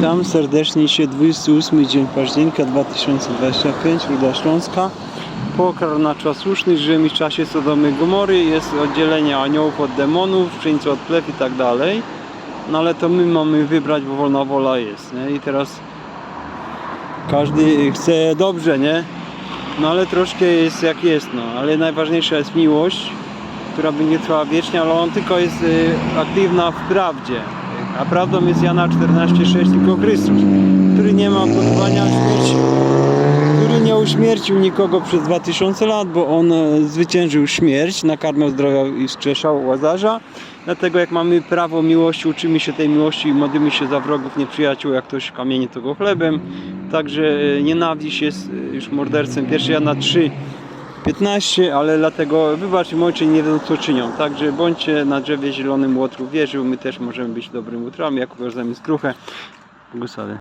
Witam serdecznie. Dzisiaj 28 dzień października 2025, Ruda Śląska. Pokarm na czas słuszny, żyjemy w czasie Sodomy i Gomory, jest oddzielenie aniołów od demonów, pszenicy od plew i tak dalej. No ale to my mamy wybrać, bo wolna wola jest, nie? I teraz każdy chce dobrze, nie? No ale troszkę jest jak jest, no. Ale najważniejsza jest miłość, która będzie trwała wiecznie, ale on tylko jest aktywna w prawdzie. A prawdą jest Jana 14,6, tylko Chrystus, który nie ma podwania śmierci, który nie uśmiercił nikogo przez 2000 lat, bo on zwyciężył śmierć, nakarmiał zdrowia i wskrzeszał Łazarza. Dlatego jak mamy prawo miłości, uczymy się tej miłości i modlimy się za wrogów, nieprzyjaciół, jak ktoś kamieni, to go chlebem. Także nienawiść jest już mordercem. 1 Jana 3:15, ale dlatego wybaczcie, ojcze, nie wiedzą co czynią. Także bądźcie na drzewie zielonym łotru wierzył, my też możemy być dobrymi łotrami, jak uważamy skruchę. Błogosławię.